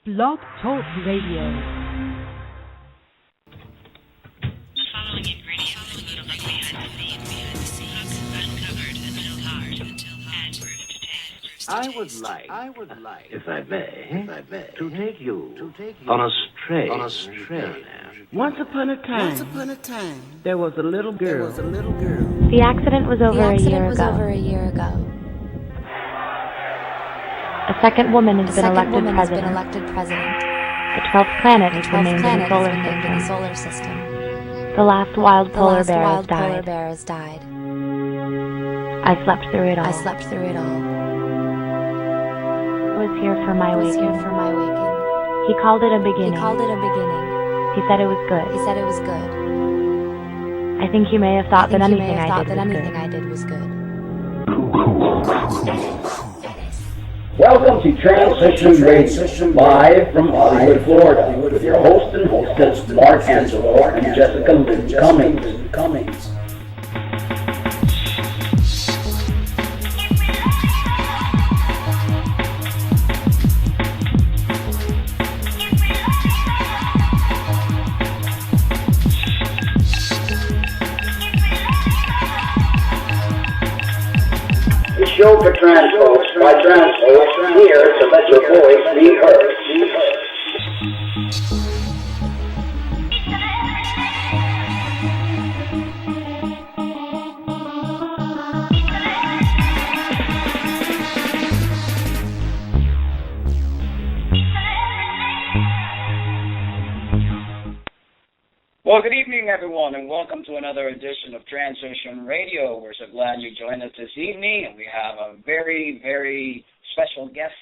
Blog Talk Radio. Following ingredients look like behind the scenes, uncovered until hard, I would like, if I may, to take you on a stray. Once upon a time, there was a little girl. The accident was over a year ago. A second woman has been elected president. The 12th planet has been named in the solar system. The last wild polar bear has died. I slept through it all. I was here for my waking. He called it a beginning. He said it was good. I think he may have thought that anything I did was good. Welcome to Transition Radio, live from Hollywood, Florida, with your host and hostess, Mark Angelo and Jessica Lynn Cummings. Show for trans folks by trans folks here to let your voice be heard. Well, good evening, everyone, and welcome to another edition of Transition Radio. We're so glad you joined us this evening, and we have a very, very special guest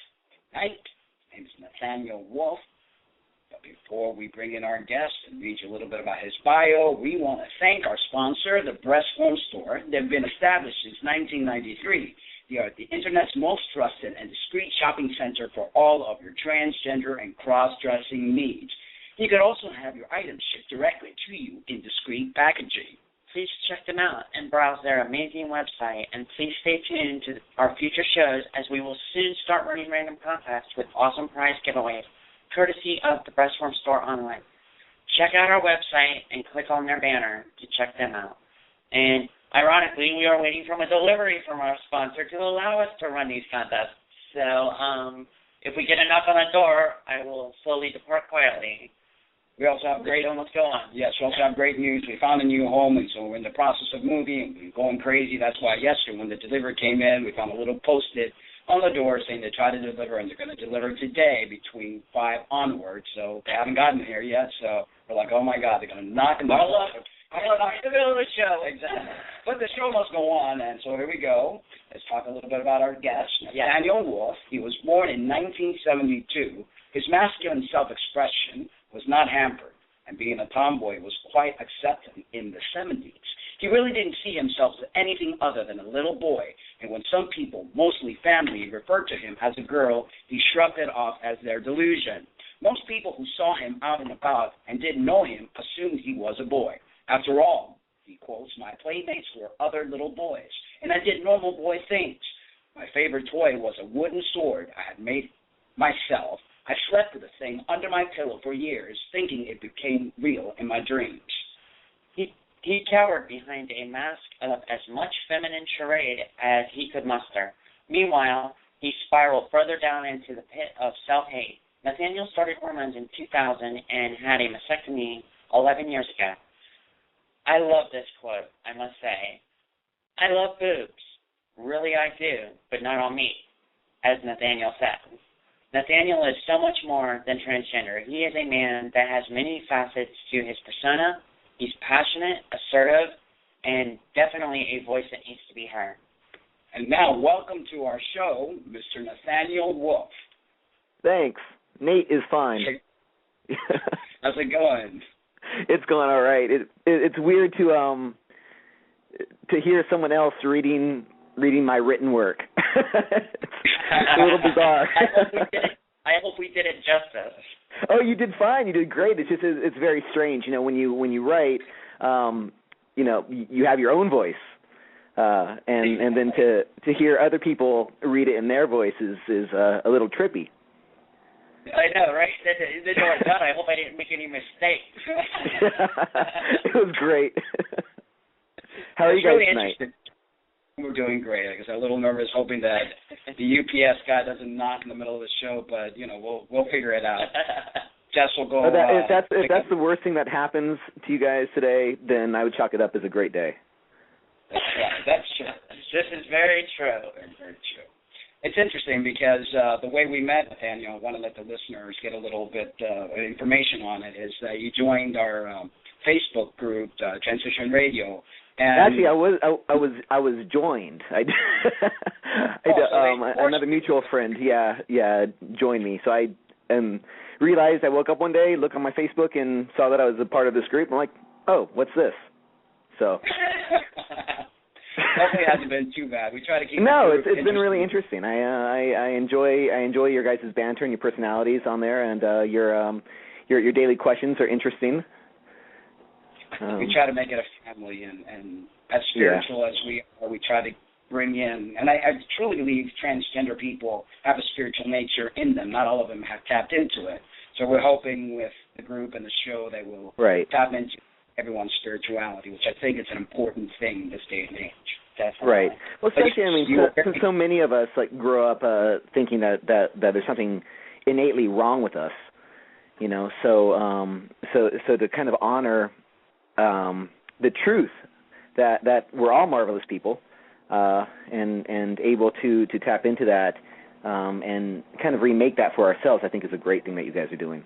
tonight. His name is Nathaniel Wolfe. But before we bring in our guest and read you a little bit about his bio, we want to thank our sponsor, the Breast Home Store. They've been established since 1993. They are the Internet's most trusted and discreet shopping center for all of your transgender and cross-dressing needs. You can also have your items shipped directly to you in discreet packaging. Please check them out and browse their amazing website, and please stay tuned to our future shows as we will soon start running random contests with awesome prize giveaways, courtesy of the Breast Form Store online. Check out our website and click on their banner to check them out. And ironically, we are waiting for a delivery from our sponsor to allow us to run these contests. So if we get a knock on the door, I will slowly depart quietly. We also have great, what's going on? Yes, we also have great news. We found a new home, and so we're in the process of moving. We're going crazy. That's why yesterday when the delivery came in, we found a little post-it on the door saying they try to deliver, and they're going to deliver today between 5 onwards. So they haven't gotten here yet, so we're like, oh, my God, they're going to knock on the door. I don't know, in the middle of the show, exactly. But the show must go on, and so here we go. Let's talk a little bit about our guest, Nathaniel Wolfe. He was born in 1972. His masculine self-expression was not hampered, and being a tomboy was quite accepted in the 70s. He really didn't see himself as anything other than a little boy, and when some people, mostly family, referred to him as a girl, he shrugged it off as their delusion. Most people who saw him out and about and didn't know him assumed he was a boy. After all, he quotes, my playmates were other little boys, and I did normal boy things. My favorite toy was a wooden sword I had made myself. I slept with the thing under my pillow for years, thinking it became real in my dreams. He cowered behind a mask of as much feminine charade as he could muster. Meanwhile, he spiraled further down into the pit of self-hate. Nathaniel started hormones in 2000 and had a mastectomy 11 years ago. I love this quote, I must say. I love boobs. Really I do, but not on me, as Nathaniel said. Nathaniel is so much more than transgender. He is a man that has many facets to his persona. He's passionate, assertive, and definitely a voice that needs to be heard. And now, welcome to our show, Mr. Nathaniel Wolfe. Thanks. Nate is fine. How's it going? It's going all right. It's weird to hear someone else reading my written work. It's a little bizarre. I hope we did it justice. Oh, you did fine. You did great. It's very strange, when you write, you have your own voice, and then to hear other people read it in their voices is a little trippy. I know, right? The door done. I hope I didn't make any mistakes. It was great. How are you guys really tonight? We're doing great. I guess I'm a little nervous, hoping that the UPS guy doesn't knock in the middle of the show, but we'll figure it out. Jess will go. If that's the worst thing that happens to you guys today, then I would chalk it up as a great day. That's right. That's true. This is very true. Very true. It's interesting because the way we met, Nathaniel, I want to let the listeners get a little bit information on it, is that you joined our Facebook group, Transition Radio. And actually, I was joined. Another mutual friend, joined me. So I realized I woke up one day, looked on my Facebook, and saw that I was a part of this group. I'm like, oh, what's this? So. Hopefully, it hasn't been too bad. We try to keep. No, it's been really interesting. I enjoy your guys' banter and your personalities on there, and your daily questions are interesting. We try to make it a family, and as spiritual as we are, we try to bring in. And I truly believe transgender people have a spiritual nature in them. Not all of them have tapped into it. So we're hoping with the group and the show they will tap into everyone's spirituality, which I think is an important thing in this day and age. Definitely. Right. Well, especially, so many of us grow up thinking that there's something innately wrong with us, So to kind of honor the truth that we're all marvelous people, and able to tap into that, and kind of remake that for ourselves, I think is a great thing that you guys are doing.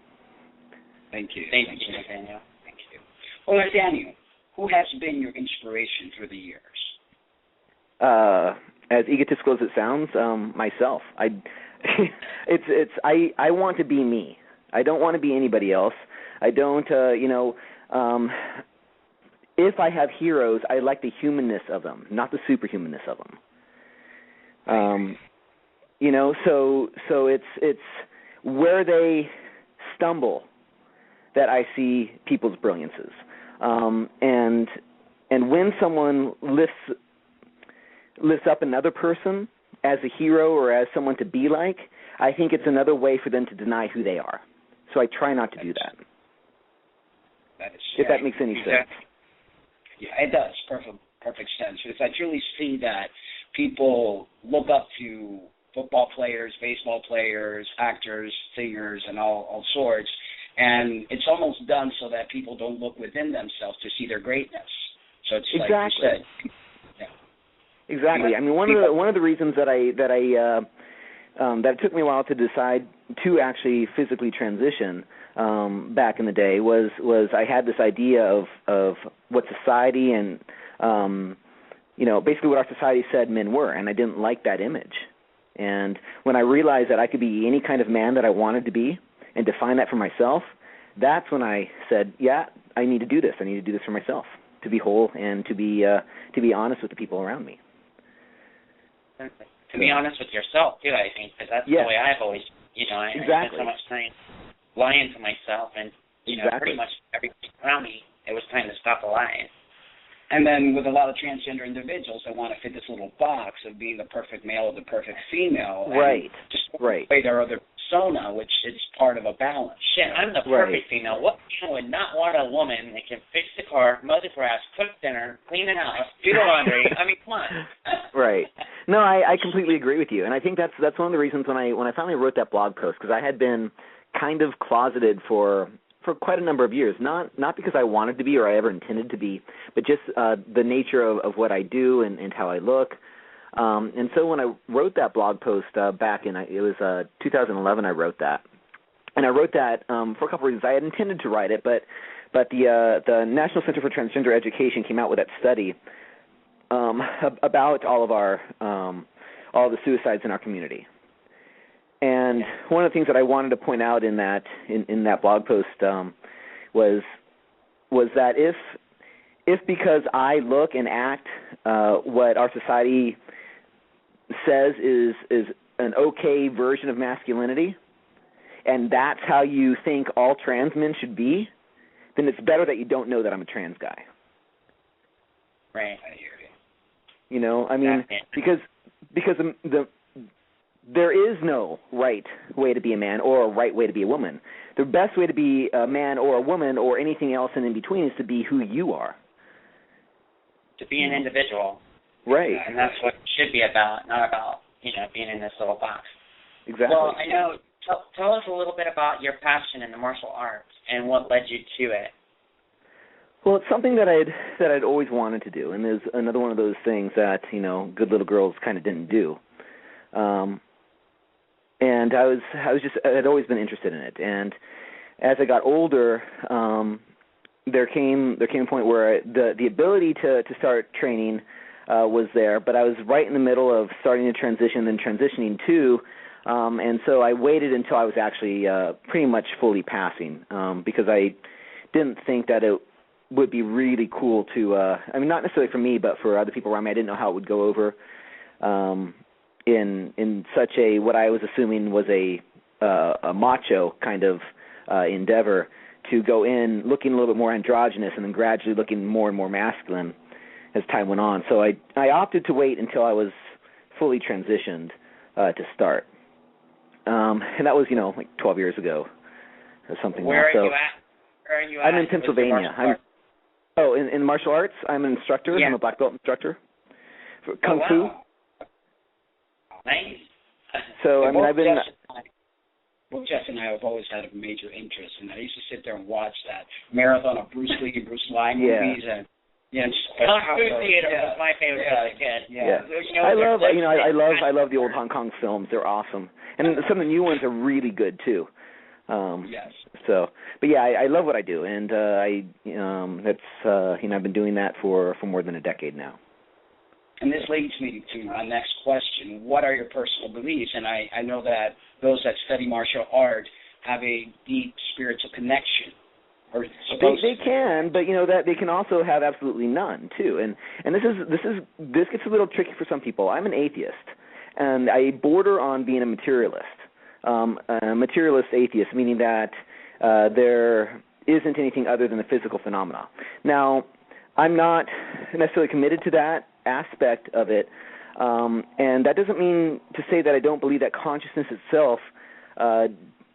Thank you. Thank you, Nathaniel. Thank you. Well, Nathaniel, who has been your inspiration through the years? As egotistical as it sounds, myself. I want to be me. I don't want to be anybody else. I don't, if I have heroes, I like the humanness of them, not the superhumanness of them. So it's where they stumble that I see people's brilliances. And when someone lifts up another person as a hero or as someone to be like, I think it's another way for them to deny who they are. So I try not to do that. If that makes any sense. Yeah, it does. Perfect sense. Because I truly see that people look up to football players, baseball players, actors, singers, and all sorts, and it's almost done so that people don't look within themselves to see their greatness. So it's like you said. Yeah. Exactly. I mean, one of the reasons that it took me a while to decide to actually physically transition back in the day was I had this idea of what society and basically what our society said men were, and I didn't like that image. And when I realized that I could be any kind of man that I wanted to be and define that for myself, that's when I said, yeah, I need to do this. I need to do this for myself, to be whole and to be honest with the people around me. To be honest with yourself, too, I think, because that's the way I've always, I spent so much time lying to myself, and, pretty much everything around me, it was time to stop the lying. And then with a lot of transgender individuals that want to fit this little box of being the perfect male or the perfect female, and just play their other persona, which is part of a balance. Shit, I'm the perfect female. What man would not want a woman that can fix the car, mow the grass, cook dinner, clean the house, do the laundry? I mean, come on. Right. No, I completely agree with you, and I think that's one of the reasons when I finally wrote that blog post, because I had been kind of closeted for quite a number of years, not because I wanted to be or I ever intended to be, but just the nature of what I do and how I look. And so when I wrote that blog post back in, it was 2011 I wrote that. And I wrote that for a couple of reasons. I had intended to write it, but the National Center for Transgender Education came out with that study about all the suicides in our community. And one of the things that I wanted to point out in that blog post was that if because I look and act what our society says is an okay version of masculinity, and that's how you think all trans men should be, then it's better that you don't know that I'm a trans guy. Right, I hear you. I mean, because there is no right way to be a man or a right way to be a woman. The best way to be a man or a woman or anything else in between is to be who you are. To be an individual. Right. And that's what it should be about, not about, being in this little box. Exactly. Well, I know. Tell us a little bit about your passion in the martial arts and what led you to it. Well, it's something that I'd always wanted to do, and there's another one of those things that good little girls kind of didn't do. And I'd always been interested in it. And as I got older, there came a point where the ability to start training was there, but I was right in the middle of starting to transition, then transitioning to. And so I waited until I was actually pretty much fully passing, because I didn't think that it would be really cool to, not necessarily for me, but for other people around me. I didn't know how it would go over in such a, what I was assuming was a macho kind of endeavor, to go in looking a little bit more androgynous and then gradually looking more and more masculine as time went on. So I opted to wait until I was fully transitioned to start. And that was, like 12 years ago or something. Where are you at? Where are you at? I'm in Pennsylvania. In martial arts, I'm an instructor. Yeah. I'm a black belt instructor for Kung Fu. Nice. So, I've been... Jeff and I have always had a major interest, and I used to sit there and watch that marathon of Bruce Lee and Bruce Lee movies, and Kung Fu Theater was my favorite as a kid. Yeah. I love the old Hong Kong films. They're awesome, and some of the new ones are really good too. Yes. So, but yeah, I love what I do, and I've been doing that for more than a decade now. And this leads me to my next question. What are your personal beliefs? And I know that those that study martial art have a deep spiritual connection. Or they can, but that they can also have absolutely none too. And this gets a little tricky for some people. I'm an atheist, and I border on being a materialist. A materialist atheist, meaning that there isn't anything other than the physical phenomena. Now, I'm not necessarily committed to that aspect of it, and that doesn't mean to say that I don't believe that consciousness itself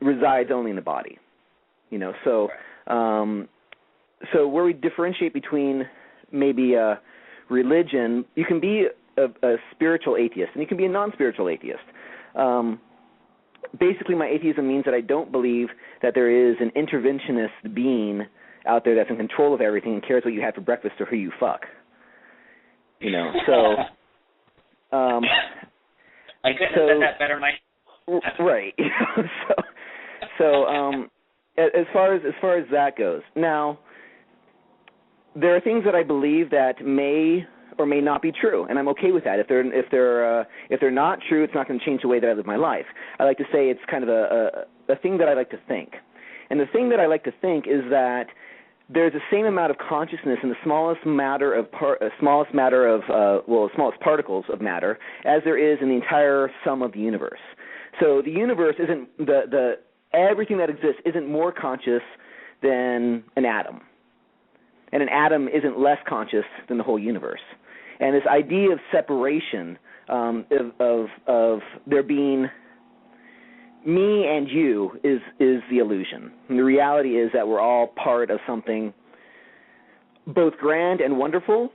resides only in the body. So where we differentiate between maybe religion, you can be a spiritual atheist and you can be a non-spiritual atheist. Basically, my atheism means that I don't believe that there is an interventionist being out there that's in control of everything and cares what you had for breakfast or who you fuck. So I couldn't have said that better myself. Right. So as far as that goes, now there are things that I believe that may or may not be true, and I'm okay with that. If they're not true, it's not going to change the way that I live my life. I like to say it's kind of a thing that I like to think, and the thing that I like to think is that there's the same amount of consciousness in the smallest particles of matter as there is in the entire sum of the universe. So the universe isn't everything that exists isn't more conscious than an atom, and an atom isn't less conscious than the whole universe. And this idea of separation, of there being me and you, is the illusion. And the reality is that we're all part of something both grand and wonderful,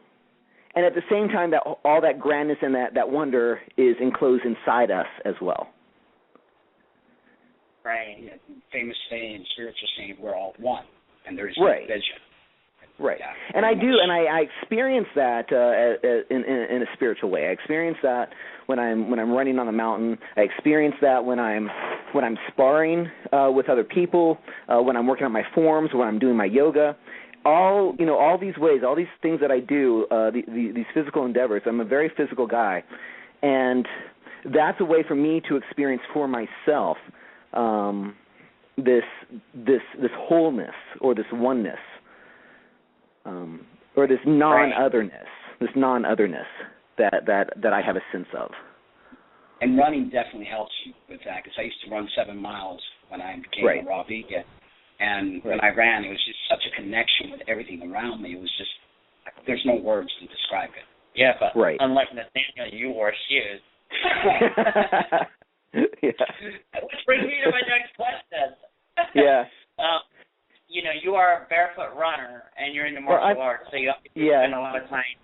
and at the same time that all that grandness and that wonder is enclosed inside us as well. Right. Yeah, famous saying, spiritual saying, we're all one, and there is right. no vision. Right. Yeah, and I do, and I experience that in a spiritual way. I experience that when I'm running on the mountain. I experience that when I'm sparring with other people, when I'm working on my forms, when I'm doing my yoga. All these ways, all these things that I do, these physical endeavors. I'm a very physical guy, and that's a way for me to experience for myself this wholeness or this oneness. Or this non-otherness, that I have a sense of. And running definitely helps you with that, because I used to run 7 miles when I became a raw vegan. And when I ran, it was just such a connection with everything around me. It was just, there's no words to describe it. Yeah, but unlike Nathaniel, you wore shoes. Which brings me to my next question. Yeah. You are a barefoot runner, and you're into martial arts, so you spend a lot of time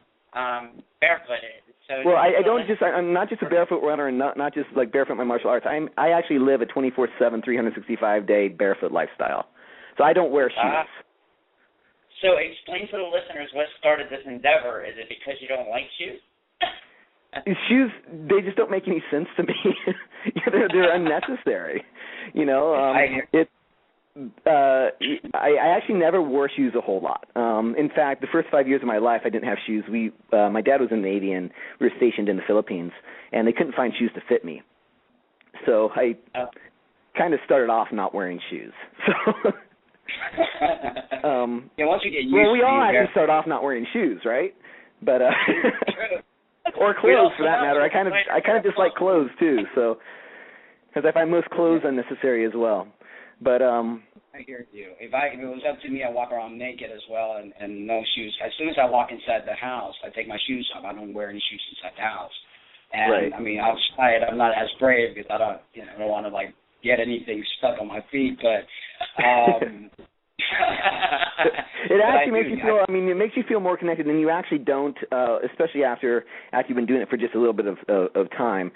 barefooted. So I'm not just a barefoot runner, and not just like barefoot in my martial arts. I actually live a 24/7, 365-day barefoot lifestyle. So I don't wear shoes. So explain to the listeners what started this endeavor. Is it because you don't like shoes? Shoes, they just don't make any sense to me. They're unnecessary. I actually never wore shoes a whole lot. In fact, the first 5 years of my life, I didn't have shoes. My dad was in the Navy, and we were stationed in the Philippines, and they couldn't find shoes to fit me. So I kind of started off not wearing shoes. So. Once you get used we all actually start off not wearing shoes, right? But or clothes for that matter. I kind of dislike clothes too, so because I find most clothes unnecessary as well. But I hear you. If it was up to me, I walk around naked as well and no shoes. As soon as I walk inside the house, I take my shoes off. I don't wear any shoes inside the house. And right. I mean, outside, I'm not as brave because I don't want to get anything stuck on my feet, but. It actually makes you feel. It makes you feel more connected, and you actually don't, especially after you've been doing it for just a little bit of time.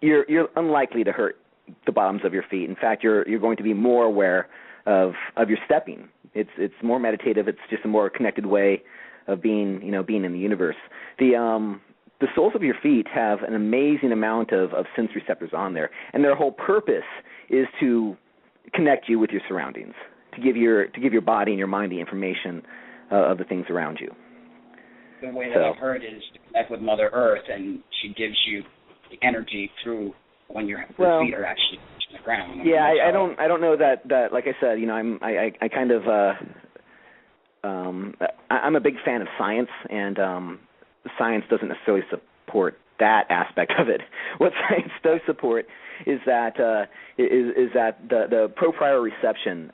You're unlikely to hurt the bottoms of your feet. In fact, you're going to be more aware of your stepping. It's more meditative. It's just a more connected way of being in the universe. The soles of your feet have an amazing amount of sense receptors on there, and their whole purpose is to connect you with your surroundings, to give your body and your mind the information of the things around you. The way that I've heard is to connect with Mother Earth, and she gives you the energy through when your feet are actually touching the ground. I don't know that like I said, I kind of I'm a big fan of science, and science doesn't necessarily support that aspect of it. What science does support is that the proprioception,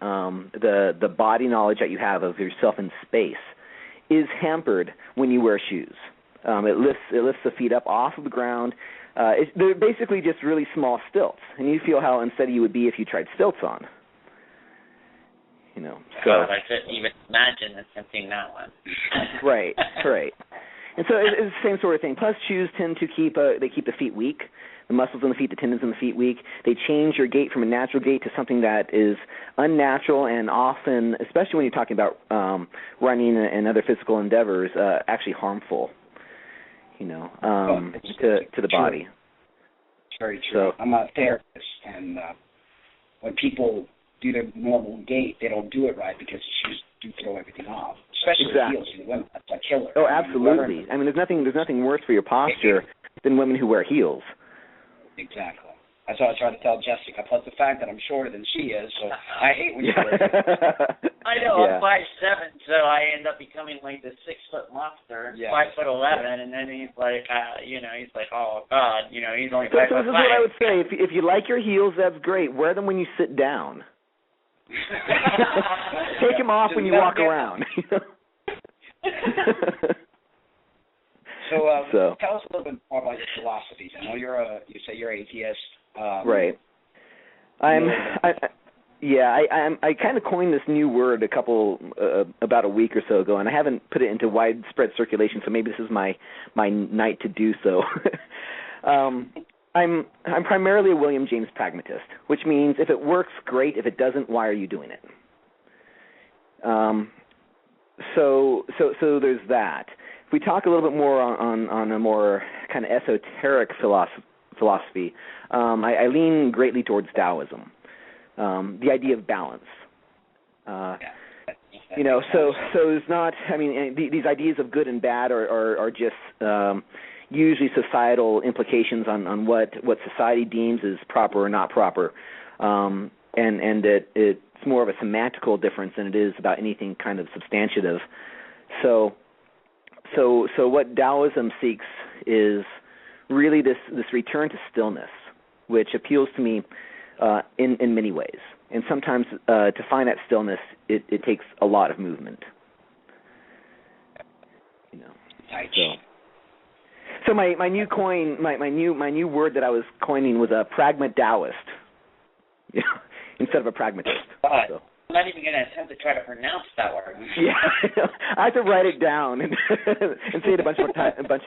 the body knowledge that you have of yourself in space, is hampered when you wear shoes. It lifts the feet up off of the ground. They're basically just really small stilts, and you feel how unsteady you would be if you tried stilts on. God, I couldn't even imagine attempting that one. Right. And so it's the same sort of thing. Plus, shoes tend to keep the feet weak, the muscles in the feet, the tendons in the feet weak. They change your gait from a natural gait to something that is unnatural, and often, especially when you're talking about running and other physical endeavors, actually harmful. To the body. It's very true. I'm a therapist, and when people do their normal gait, they don't do it right because the shoes do throw everything off. Especially heels for the women. That's a killer. Oh, absolutely. There's nothing worse for your posture than women who wear heels. Exactly. That's what I try to tell Jessica. Plus the fact that I'm shorter than she is, so I hate when you wear heels. I know. I'm 5'7", so I end up becoming like the 6-foot monster. 5'11", and then he's like, he's like, oh God, he's only 5'5". So this is what I would say. If you like your heels, that's great. Wear them when you sit down. Take them off when you walk around. So tell us a little bit more about your philosophies. I know you say you're atheist. Right. I kind of coined this new word about a week or so ago, and I haven't put it into widespread circulation. So maybe this is my night to do so. I'm primarily a William James pragmatist, which means if it works, great. If it doesn't, why are you doing it? So there's that. If we talk a little bit more on a more kind of esoteric philosophy, I lean greatly towards Taoism, the idea of balance. So there's not. These ideas of good and bad are just usually societal implications on what society deems as proper or not proper, and it's more of a semantical difference than it is about anything kind of substantive. So what Taoism seeks is really this return to stillness, which appeals to me in many ways. And sometimes to find that stillness, it takes a lot of movement. So my new word that I was coining was a pragma-Taoist, instead of a pragmatist. God. So. I'm not even going to attempt to try to pronounce that word. Yeah, I have to write it down and say it a bunch of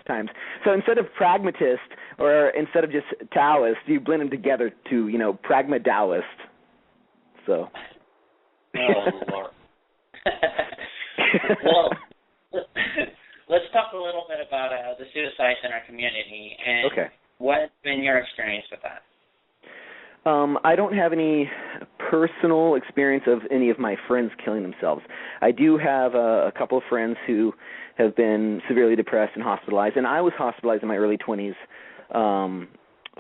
times. So instead of pragmatist or instead of just Taoist, you blend them together to, pragma-Taoist. So. Oh, Lord. Well, let's talk a little bit about the suicides in our community and what's been your experience with that? I don't have any personal experience of any of my friends killing themselves. I do have a couple of friends who have been severely depressed and hospitalized, and I was hospitalized in my early 20s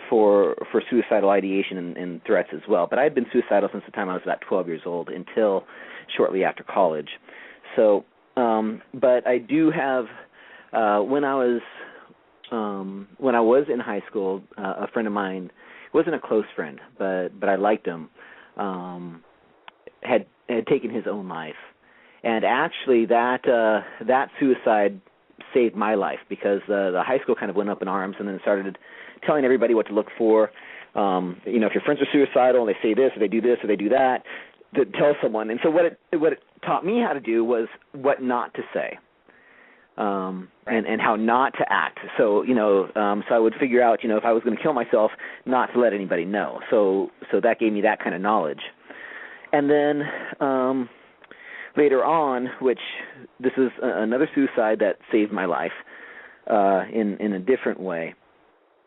for suicidal ideation and threats as well. But I had been suicidal since the time I was about 12 years old until shortly after college. So, but I do have when I was in high school, a friend of mine, wasn't a close friend, but I liked him, had taken his own life. And actually that suicide saved my life because the high school kind of went up in arms and then started telling everybody what to look for. If your friends are suicidal and they say this or they do this or they do that, to tell someone. And so what it taught me how to do was what not to say. And how not to act. So, so I would figure out, if I was going to kill myself, not to let anybody know. So that gave me that kind of knowledge. And then later on, which this is another suicide that saved my life in a different way,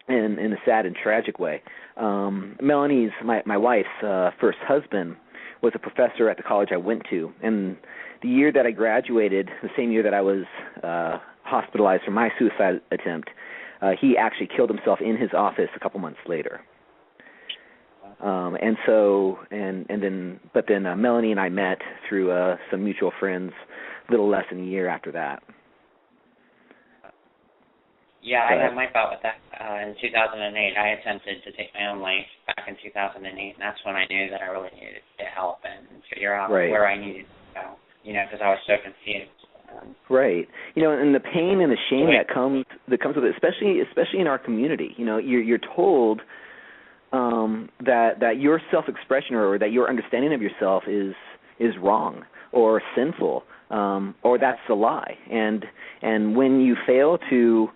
in a sad and tragic way. Melanie's, my wife's first husband, was a professor at the college I went to, and the year that I graduated, the same year that I was hospitalized for my suicide attempt, he actually killed himself in his office a couple months later. But then Melanie and I met through some mutual friends a little less than a year after that. Yeah, I had my bout with that in 2008. I attempted to take my own life back in 2008, and that's when I knew that I really needed to help and figure out where I needed to go, because I was so confused. Right. And the pain and the shame that comes with it, especially in our community. You're told that your self-expression or that your understanding of yourself is wrong or sinful, or that's a lie. And when you fail to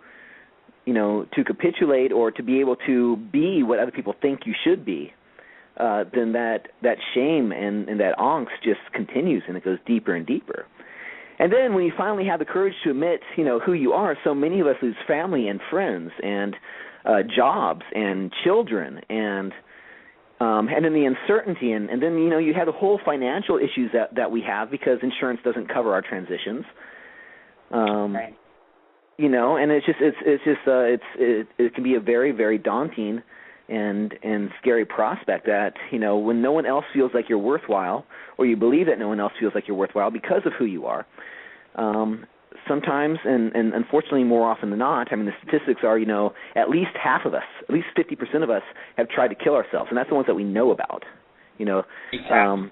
capitulate or to be able to be what other people think you should be, then that shame and that angst just continues and it goes deeper and deeper. And then when you finally have the courage to admit, who you are, so many of us lose family and friends and jobs and children and then the uncertainty and then you have the whole financial issues that we have because insurance doesn't cover our transitions. Right. And it can be a very, very daunting and scary prospect that, when no one else feels like you're worthwhile, or you believe that no one else feels like you're worthwhile because of who you are, sometimes, and unfortunately more often than not, the statistics are, at least half of us, at least 50% of us have tried to kill ourselves, and that's the ones that we know about, Exactly.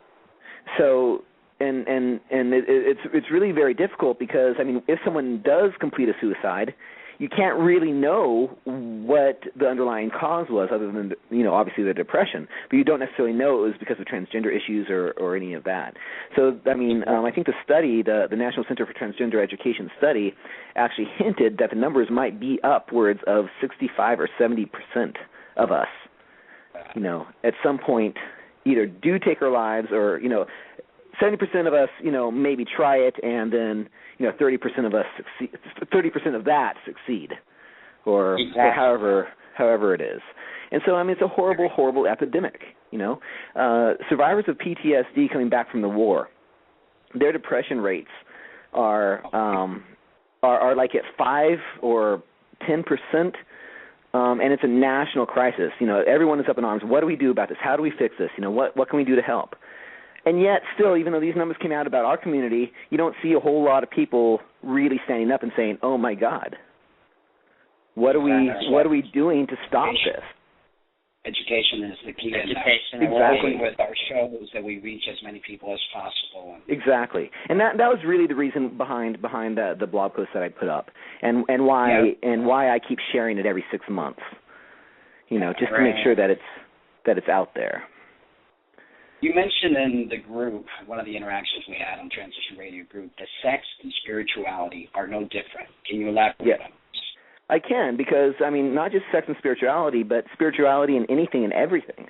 So... And it's really very difficult because, if someone does complete a suicide, you can't really know what the underlying cause was other than, obviously the depression. But you don't necessarily know it was because of transgender issues or any of that. So, I think the study, the National Center for Transgender Education study, actually hinted that the numbers might be upwards of 65 or 70% of us, at some point either do take our lives or, 70% of us, maybe try it, and then, 30% of us succeed. 30% of that succeed, or however it is. And so, it's a horrible, horrible epidemic. Survivors of PTSD coming back from the war, their depression rates are like at 5 or 10%. And it's a national crisis. Everyone is up in arms. What do we do about this? How do we fix this? What can we do to help? And yet, still, even though these numbers came out about our community, you don't see a whole lot of people really standing up and saying, "Oh my God, what are we doing to stop this?" education is the key. Education. And we're hoping with our shows that we reach as many people as possible. Exactly, and that was really the reason behind the blog post that I put up, and why I keep sharing it every 6 months. Just to make sure that it's out there. You mentioned in the group, one of the interactions we had on Transition Radio Group, that sex and spirituality are no different. Can you elaborate on this? I can, because, not just sex and spirituality, but spirituality in anything and everything.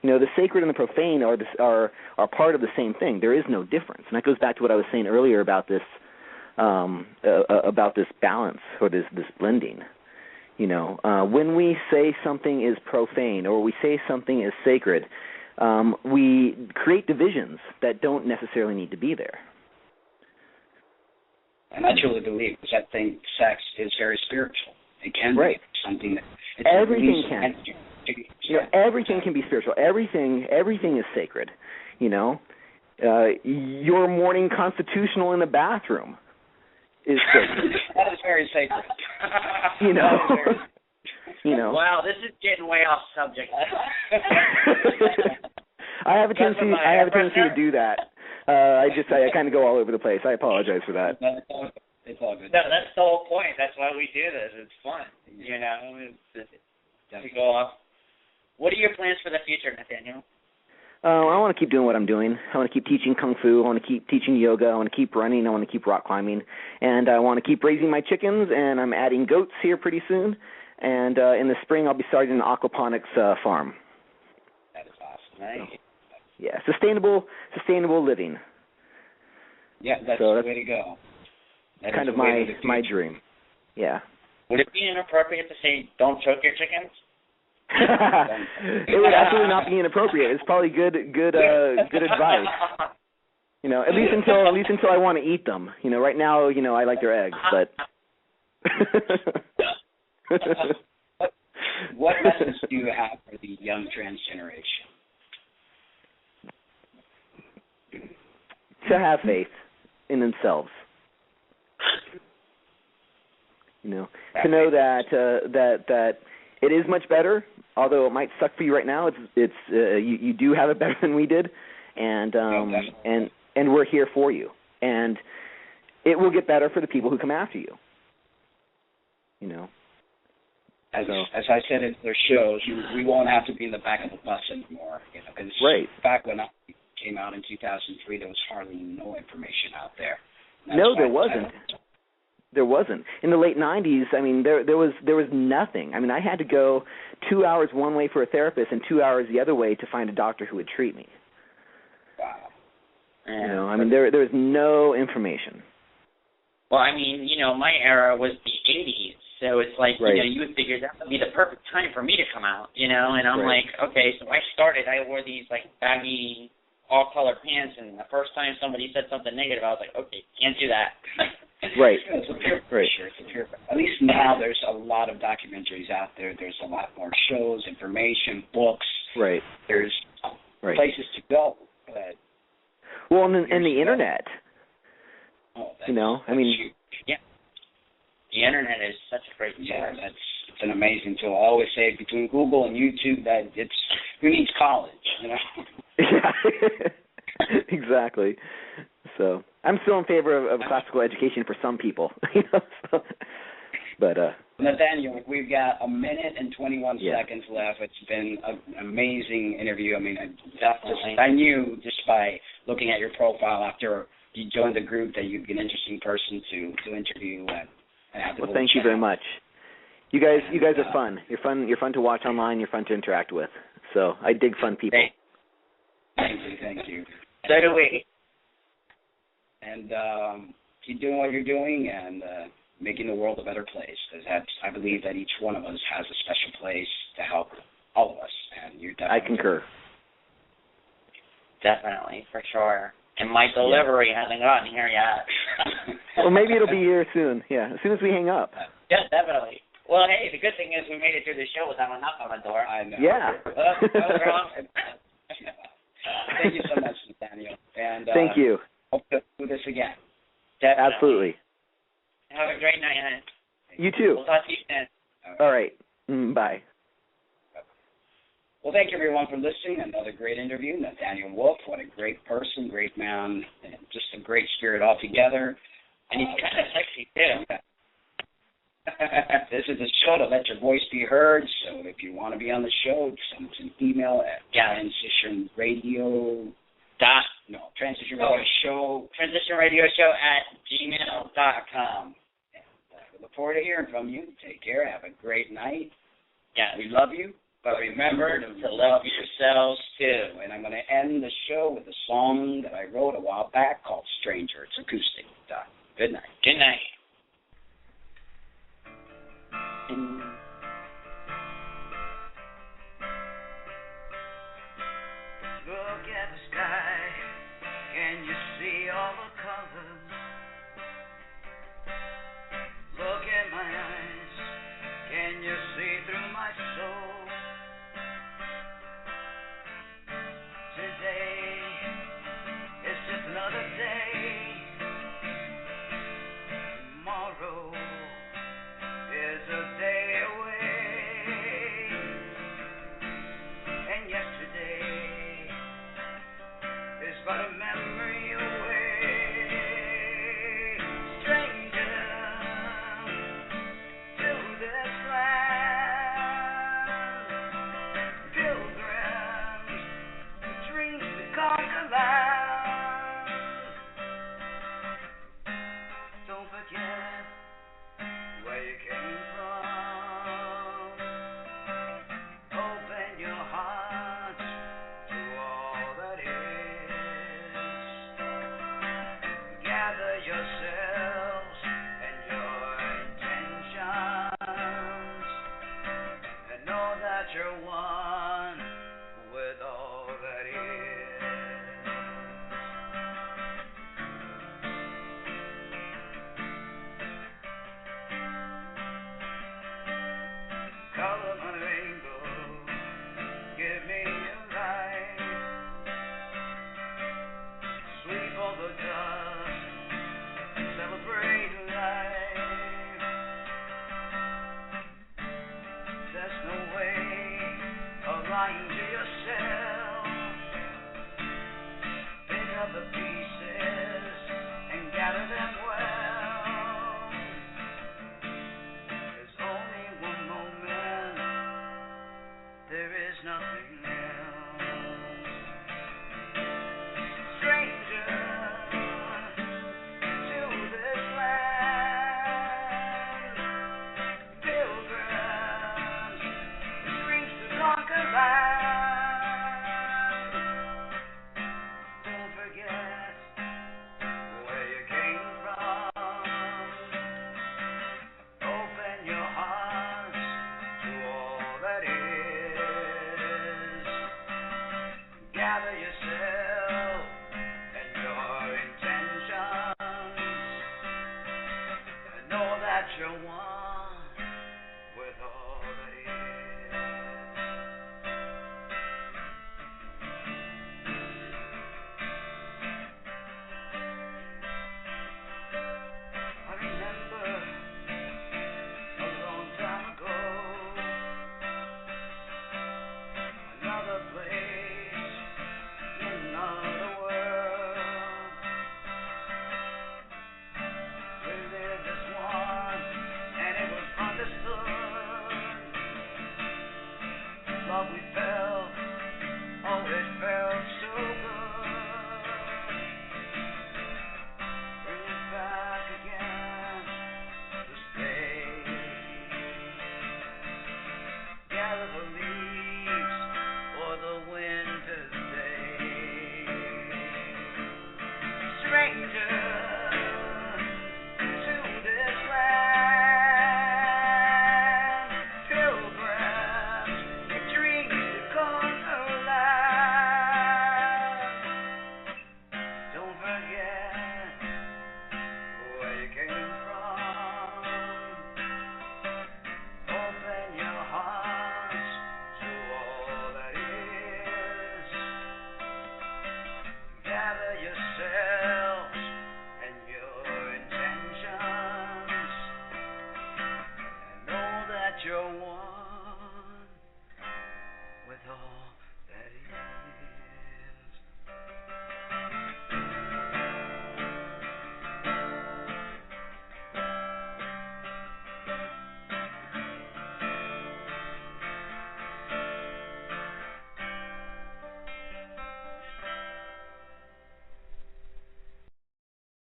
The sacred and the profane are part of the same thing. There is no difference. And that goes back to what I was saying earlier about this balance or this blending. When we say something is profane or we say something is sacred, we create divisions that don't necessarily need to be there. And I truly believe, because I think sex is very spiritual. It can be something that... Everything can. Everything can be spiritual. Everything is sacred. Your morning constitutional in the bathroom is sacred. That is very sacred. Wow, this is getting way off subject. I have a tendency to do that. I kind of go all over the place. I apologize for that. It's all good. No, that's the whole point. That's why we do this. It's fun. To go off. What are your plans for the future, Nathaniel? I want to keep doing what I'm doing. I want to keep teaching Kung Fu. I want to keep teaching yoga. I want to keep running. I want to keep rock climbing. And I want to keep raising my chickens, and I'm adding goats here pretty soon. And in the spring, I'll be starting an aquaponics farm. That is awesome. Nice. Yeah, sustainable living. Yeah, that's the way to go. That's kind of my dream. Yeah. Would it be inappropriate to say, don't choke your chickens? It would absolutely not be inappropriate. It's probably good advice. At least until I want to eat them. Right now, I like their eggs, but. What message do you have for the young trans generation? To have faith in themselves. To know that it is much better, although it might suck for you right now. You do have it better than we did, and we're here for you, and it will get better for the people who come after you. As I said in their shows, we won't have to be in the back of the bus anymore. Because back when I came out in 2003, there was hardly no information out there. No, there wasn't. There wasn't. In the late 90s, there was nothing. I had to go 2 hours one way for a therapist and 2 hours the other way to find a doctor who would treat me. Wow. There was no information. Well, my era was the 80s, so it's like, you would figure that would be the perfect time for me to come out, and I'm like, okay, so I wore these, baggy, all-color pants, and the first time somebody said something negative, I was like, okay, can't do that. Right. It's a peer pressure. At least now there's a lot of documentaries out there. There's a lot more shows, information, books. Right. There's places to go. But and the internet. Oh, yeah. The internet is such a great tool. Yeah, it's an amazing tool. I always say between Google and YouTube that who needs college, Yeah. Exactly. So I'm still in favor of classical education for some people, But Nathaniel, we've got 1 minute and 21 seconds left. It's been an amazing interview. I knew just by looking at your profile after you joined the group that you'd be an interesting person to interview and have the thank you very much. You guys are fun. You're fun to watch online. You're fun to interact with. So I dig fun people. Thank you. So do we. And keep doing what you're doing and making the world a better place. Because I believe that each one of us has a special place to help all of us. And you're definitely. I concur. Definitely, for sure. And my delivery hasn't gotten here yet. Well, maybe it'll be here soon. Yeah, as soon as we hang up. Yeah, definitely. Well, hey, the good thing is we made it through the show without a knock on the door. I know. Yeah. Thank you so much, Nathaniel. And thank you. Hope to do this again. Definitely. Absolutely. Have a great night, Hannah. You too. We'll talk to you soon. All right. Bye. Well, thank you, everyone, for listening. Another great interview. Nathaniel Wolfe, what a great person, great man, and just a great spirit altogether. And he's kind of sexy, too. This is a show to let your voice be heard, so if you want to be on the show, send us an email at transitionradioshow@gmail.com. We look forward to hearing from you. Take care. Have a great night. Yeah, we love you. But remember to love yourselves, too. And I'm going to end the show with a song that I wrote a while back called Stranger. It's acoustic. Good night. Good night. Look at the sky. Can you see all the colors? Look at my eyes. Can you see through my soul? Today is just another day. Tomorrow is a day away. And yesterday is but a memory away. Stranger to this land, pilgrims, dreams to conquer land. Don't forget where you came from. Open your heart to all that is. Gather yourselves and your intentions, and know that you're one with all that is. Color my rainbow, give me a light. Sweep all the dust, celebrate life. There's no way of lying to yourself. Pick up the